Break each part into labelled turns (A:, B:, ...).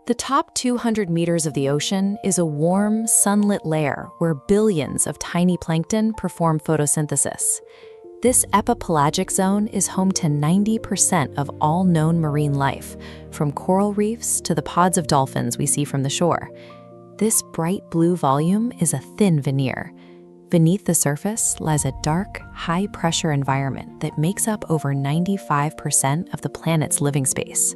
A: The top 200 meters of the ocean is a warm, sunlit layer where billions of tiny plankton perform photosynthesis. This epipelagic zone is home to 90% of all known marine life, from coral reefs to the pods of dolphins we see from the shore. This bright blue volume is a thin veneer. Beneath the surface lies a dark, high-pressure environment that makes up over 95% of the planet's living space.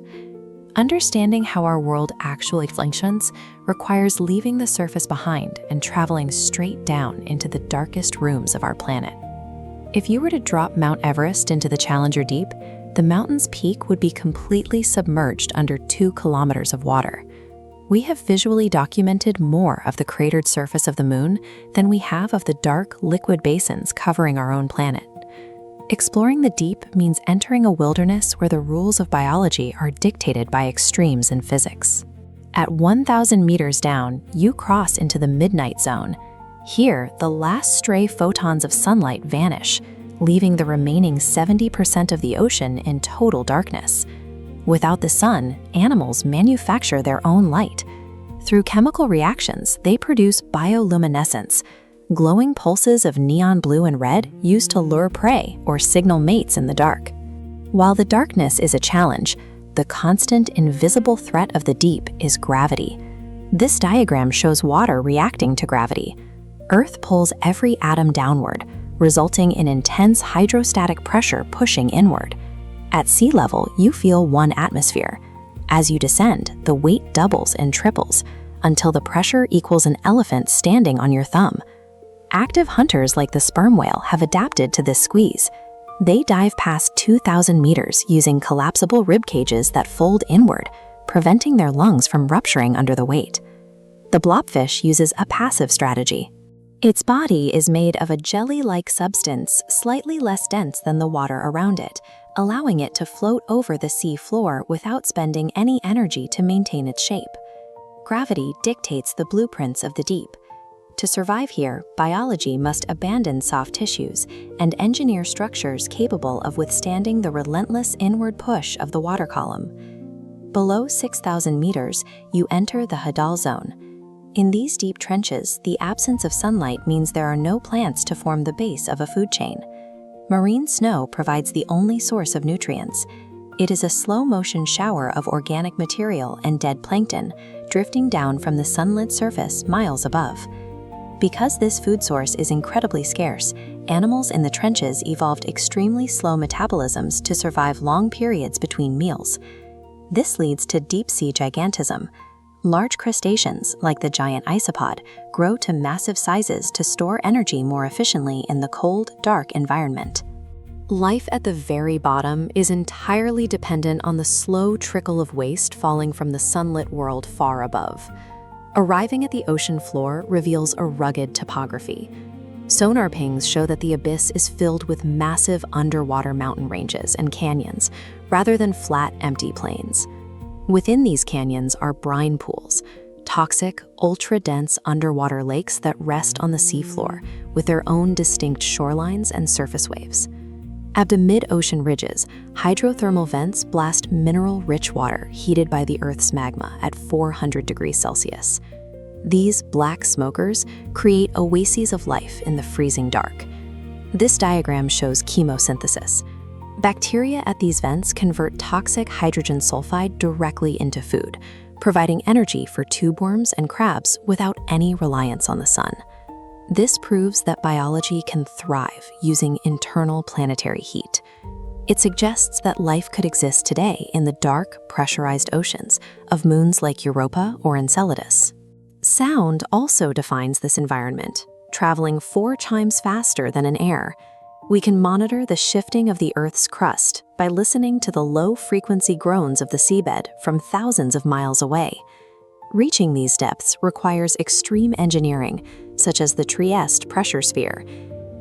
A: Understanding how our world actually functions requires leaving the surface behind and traveling straight down into the darkest rooms of our planet. If you were to drop Mount Everest into the Challenger Deep, the mountain's peak would be completely submerged under 2 kilometers of water. We have visually documented more of the cratered surface of the moon than we have of the dark, liquid basins covering our own planet. Exploring the deep means entering a wilderness where the rules of biology are dictated by extremes in physics. At 1,000 meters down, you cross into the midnight zone. Here, the last stray photons of sunlight vanish, leaving the remaining 70% of the ocean in total darkness. Without the sun, animals manufacture their own light. Through chemical reactions, they produce bioluminescence, glowing pulses of neon blue and red used to lure prey or signal mates in the dark. While the darkness is a challenge, the constant, invisible threat of the deep is gravity. This diagram shows water reacting to gravity. Earth pulls every atom downward, resulting in intense hydrostatic pressure pushing inward. At sea level, you feel 1 atmosphere. As you descend, the weight doubles and triples, until the pressure equals an elephant standing on your thumb. Active hunters like the sperm whale have adapted to this squeeze. They dive past 2,000 meters using collapsible rib cages that fold inward, preventing their lungs from rupturing under the weight. The blobfish uses a passive strategy. Its body is made of a jelly-like substance slightly less dense than the water around it, allowing it to float over the sea floor without spending any energy to maintain its shape. Gravity dictates the blueprints of the deep. To survive here, biology must abandon soft tissues and engineer structures capable of withstanding the relentless inward push of the water column. Below 6,000 meters, you enter the hadal zone. In these deep trenches, the absence of sunlight means there are no plants to form the base of a food chain. Marine snow provides the only source of nutrients. It is a slow-motion shower of organic material and dead plankton, drifting down from the sunlit surface miles above. Because this food source is incredibly scarce, animals in the trenches evolved extremely slow metabolisms to survive long periods between meals. This leads to deep-sea gigantism. Large crustaceans, like the giant isopod, grow to massive sizes to store energy more efficiently in the cold, dark environment. Life at the very bottom is entirely dependent on the slow trickle of waste falling from the sunlit world far above. Arriving at the ocean floor reveals a rugged topography. Sonar pings show that the abyss is filled with massive underwater mountain ranges and canyons, rather than flat, empty plains. Within these canyons are brine pools, toxic, ultra-dense underwater lakes that rest on the seafloor with their own distinct shorelines and surface waves. At the mid-ocean ridges, hydrothermal vents blast mineral-rich water heated by the Earth's magma at 400 degrees Celsius. These black smokers create oases of life in the freezing dark. This diagram shows chemosynthesis. Bacteria at these vents convert toxic hydrogen sulfide directly into food, providing energy for tube worms and crabs without any reliance on the sun. This proves that biology can thrive using internal planetary heat. It suggests that life could exist today in the dark, pressurized oceans of moons like Europa or Enceladus. Sound also defines this environment, traveling 4 times faster than in air. We can monitor the shifting of the Earth's crust by listening to the low-frequency groans of the seabed from thousands of miles away. Reaching these depths requires extreme engineering, such as the Trieste pressure sphere.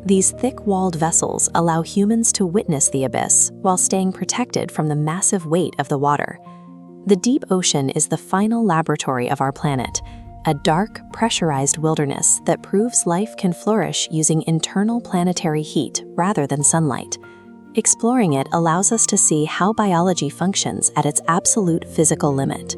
A: These thick-walled vessels allow humans to witness the abyss while staying protected from the massive weight of the water. The deep ocean is the final laboratory of our planet, a dark, pressurized wilderness that proves life can flourish using internal planetary heat rather than sunlight. Exploring it allows us to see how biology functions at its absolute physical limit,